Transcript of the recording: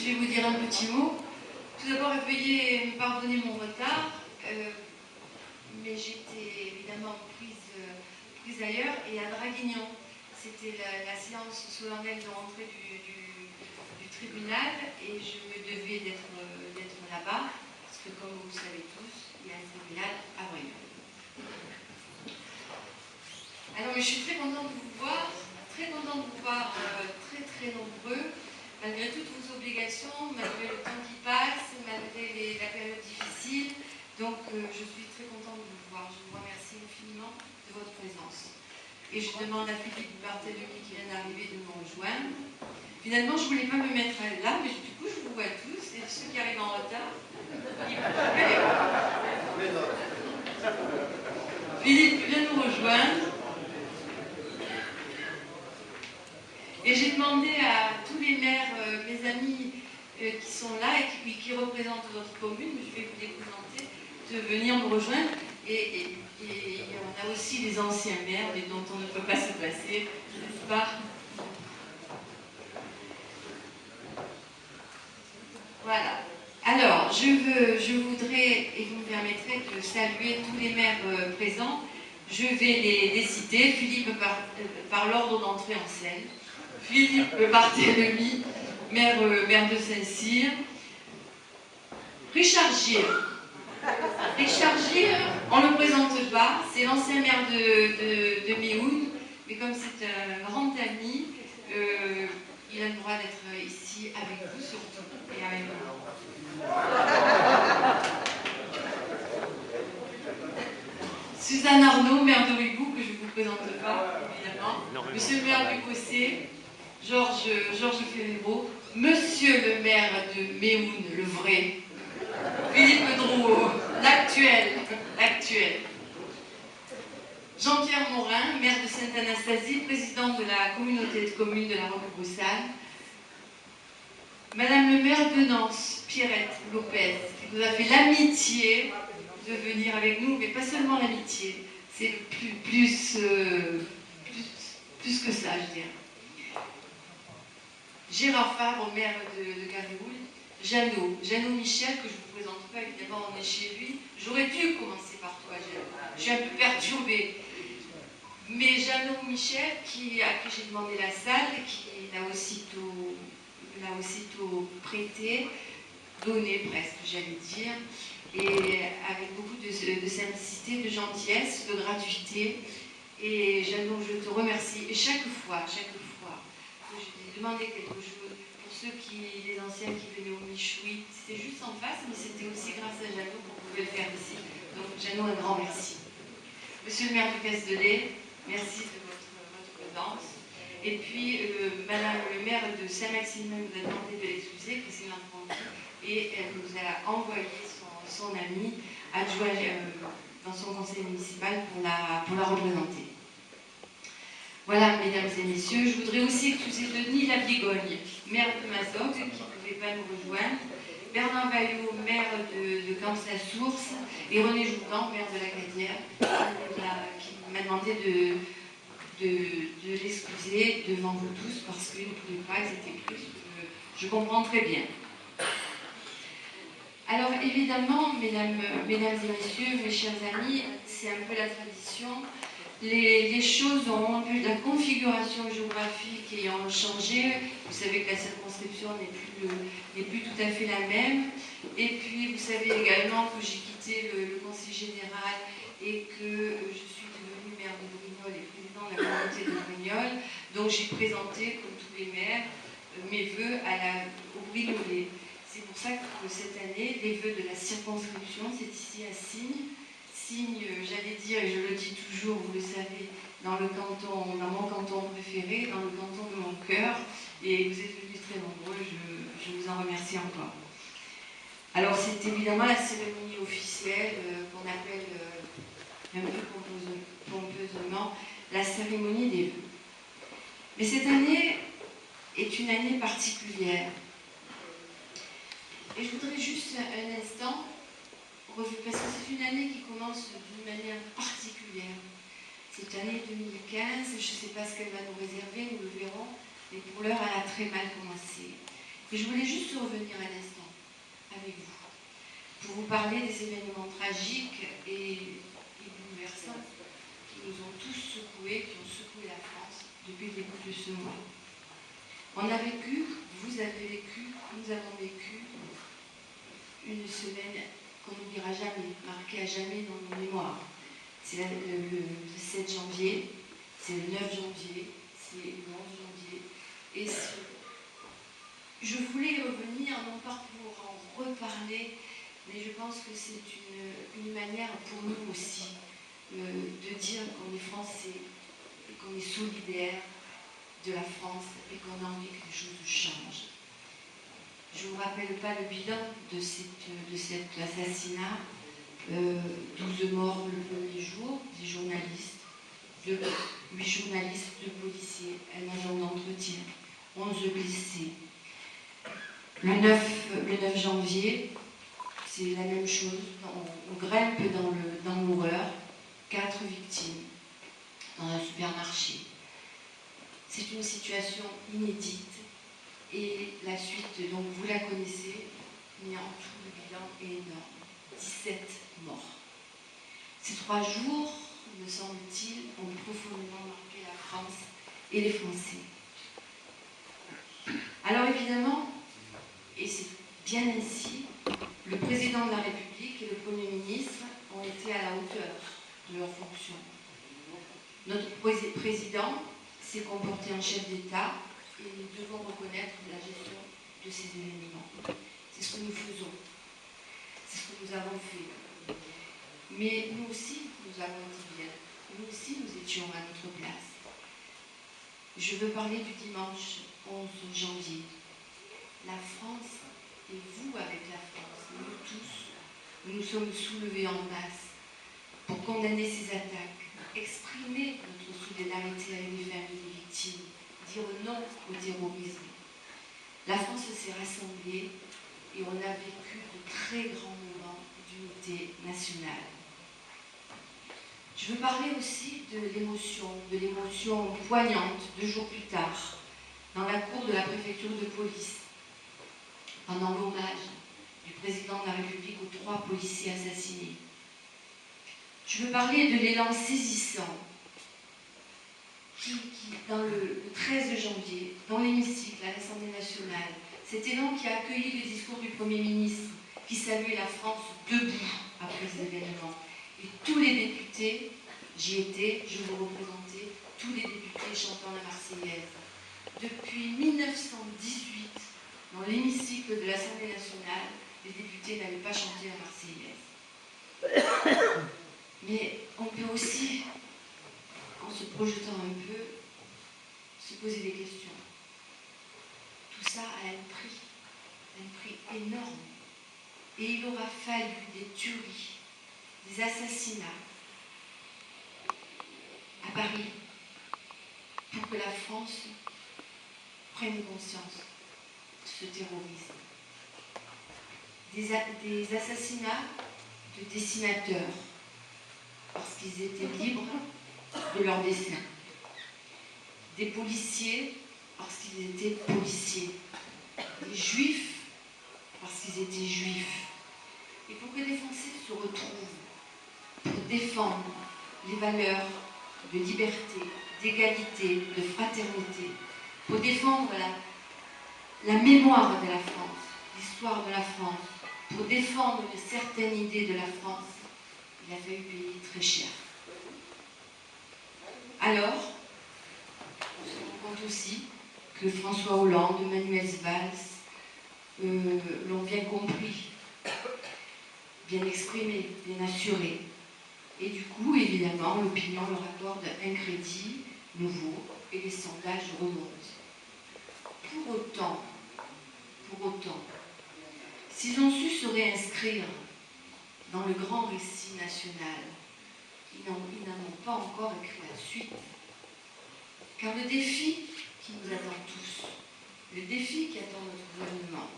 vais vous dire un petit mot. Tout d'abord, veuillez me pardonner mon retard, mais j'étais évidemment prise ailleurs et à Draguignan. C'était la séance solennelle de rentrée du tribunal et je me devais d'être là-bas, parce que comme vous le savez tous, il y a un tribunal à Brignoles. Alors, je suis très contente de vous voir, très très nombreux, malgré toutes vos obligations, malgré le temps qui passe, malgré la période difficile. Donc, je suis très contente de vous voir. Je vous remercie infiniment de votre présence. Et je demande à Philippe Barthélemy qui vient d'arriver de me rejoindre. Finalement, je ne voulais pas me mettre là, mais du coup, je vous vois tous. Et ceux qui arrivent en retard, Philippe vient nous rejoindre. Et j'ai demandé à tous les maires, mes amis qui sont là et qui représentent notre commune, je vais vous les présenter, de venir me rejoindre. Et on a aussi les anciens maires, mais dont on ne peut pas se passer, n'est-ce pas? Voilà. Alors, je voudrais, et vous me permettrez de saluer tous les maires présents. Je vais les citer. Philippe par l'ordre d'entrée en scène. Philippe Barthélemy, maire de Saint-Cyr. Richard Gir. Richard Gir, on ne le présente pas, c'est l'ancien maire de Méhoun, mais comme c'est un grand ami, il a le droit d'être ici avec vous surtout, et avec nous. Suzanne Arnaud, maire de Ribou, que je ne vous présente pas, évidemment. Monsieur le maire du Cossé, Georges Ferrero. Monsieur le maire de Méhoun, le vrai. Philippe Drouot, l'actuel. Jean-Pierre Morin, maire de Sainte-Anastasie, président de la communauté de communes de la Roque-Broussane. Madame le maire de Nance, Pierrette Lopez, qui nous a fait l'amitié de venir avec nous, mais pas seulement l'amitié, c'est plus que ça, je dirais. Gérard Fabre, maire de Garéoul. Jeannot Michel, que je ne vous présente pas, évidemment, on est chez lui. J'aurais dû commencer par toi, Jeannot. Je suis un peu perturbée. Mais Jeannot Michel, à qui j'ai demandé la salle, qui l'a aussitôt prêté, donné presque, j'allais dire, et avec beaucoup de simplicité, de gentillesse, de gratuité. Et Jeannot, je te remercie. Et chaque fois que je t'ai demandé quelque chose, les anciens qui venaient au Michoui, c'était juste en face, mais c'était aussi grâce à Jeannot qu'on pouvait le faire ici. Donc Jeannot, un grand merci. Monsieur le maire du Castellet, merci de votre présence. Et puis, madame le maire de Saint-Maximin nous a demandé de l'excuser, Christine Lanfranchi, et elle nous a envoyé son ami adjoint dans son conseil municipal pour la représenter. Voilà, mesdames et messieurs, je voudrais aussi excuser Denis Labigogne, maire de Mazoc, qui ne pouvait pas nous rejoindre, Bernard Vaillot, maire de Camps-la-Source, et René Jourdan, maire de la Cadière, qui m'a demandé de l'excuser devant vous tous parce qu'ils ne pouvaient pas, ils étaient plus. Je comprends très bien. Alors évidemment, mesdames et messieurs, mes chers amis, c'est un peu la tradition. Les choses ont vu la configuration géographique ayant changé. Vous savez que la circonscription n'est plus tout à fait la même. Et puis vous savez également que j'ai quitté le conseil général et que je suis devenue maire de Brignoles et président de la communauté de Brignoles. Donc j'ai présenté, comme tous les maires, mes vœux au Brignolais. C'est pour ça que cette année, les vœux de la circonscription, c'est ici à Signes. Signes, j'allais dire, et je le dis toujours, vous le savez, dans mon canton préféré, dans le canton de mon cœur, et vous êtes venus très nombreux, je vous en remercie encore. Alors c'est évidemment la cérémonie officielle qu'on appelle un peu pompeusement la cérémonie des vœux. Mais cette année est une année particulière. Et je voudrais juste un instant, parce que c'est une année qui commence d'une manière particulière. Cette année 2015, je ne sais pas ce qu'elle va nous réserver, nous le verrons, mais pour l'heure, elle a très mal commencé. Et je voulais juste revenir un instant avec vous, pour vous parler des événements tragiques et bouleversants qui nous ont tous secoués, qui ont secoué la France depuis le début de ce mois. On a vécu, vous avez vécu, nous avons vécu une semaine qu'on n'oubliera jamais, marquée à jamais dans nos mémoires. C'est le 7 janvier, c'est le 9 janvier, c'est le 11 janvier. Et je voulais y revenir, non pas pour en reparler, mais je pense que c'est une manière pour nous aussi de dire qu'on est français, et qu'on est solidaire de la France et qu'on a envie que les choses changent. Je ne vous rappelle pas le bilan de cet assassinat. 12 morts le premier jour, des journalistes, 8 journalistes, 2 policiers, un agent d'entretien, 11 blessés. Le 9 janvier, c'est la même chose. On grimpe dans l'horreur. 4 victimes dans un supermarché. C'est une situation inédite. Et la suite, donc vous la connaissez, mais en tout le bilan est énorme. 17 morts. Ces 3 jours, me semble-t-il, ont profondément marqué la France et les Français. Alors évidemment, et c'est bien ainsi, le président de la République et le Premier ministre ont été à la hauteur de leurs fonctions. Notre président s'est comporté en chef d'État et nous devons reconnaître la gestion de ces événements. C'est ce que nous faisons, c'est ce que nous avons fait. Mais nous aussi, nous avons dit bien, nous aussi, nous étions à notre place. Je veux parler du dimanche 11 janvier. La France, et vous avec la France, nous tous, nous nous sommes soulevés en masse pour condamner ces attaques, exprimer notre solidarité avec les familles des victimes, dire non au terrorisme. La France s'est rassemblée et on a vécu de très grands moments d'unité nationale. Je veux parler aussi de l'émotion poignante 2 jours plus tard, dans la cour de la préfecture de police, pendant l'hommage du président de la République aux 3 policiers assassinés. Je veux parler de l'élan saisissant qui dans le 13 janvier, dans l'hémicycle à l'Assemblée nationale, cet élan qui a accueilli les discours du Premier ministre, qui saluait la France debout après ces événements. Et tous les députés, j'y étais, je vous représentais, tous les députés chantant la Marseillaise. Depuis 1918, dans l'hémicycle de l'Assemblée nationale, les députés n'avaient pas chanté la Marseillaise. Mais on peut aussi, en se projetant un peu, se poser des questions. Tout ça a un prix énorme. Et il aura fallu des tueries, des assassinats à Paris pour que la France prenne conscience de ce terrorisme. Des assassinats de dessinateurs parce qu'ils étaient libres de leur dessin. Des policiers parce qu'ils étaient policiers. Des juifs parce qu'ils étaient juifs. Et pour que les Français se retrouvent pour défendre les valeurs de liberté, d'égalité, de fraternité, pour défendre la mémoire de la France, l'histoire de la France, pour défendre une certaine idée de la France, il a fallu payer très cher. Alors, on se rend compte aussi que François Hollande, Manuel Valls l'ont bien compris, bien exprimé, bien assuré. Et du coup, évidemment, l'opinion leur accorde un crédit nouveau et les sondages remontent. Pour autant, s'ils ont su se réinscrire dans le grand récit national, ils n'en ont pas encore écrit la suite. Car le défi qui nous attend tous, le défi qui attend notre gouvernement,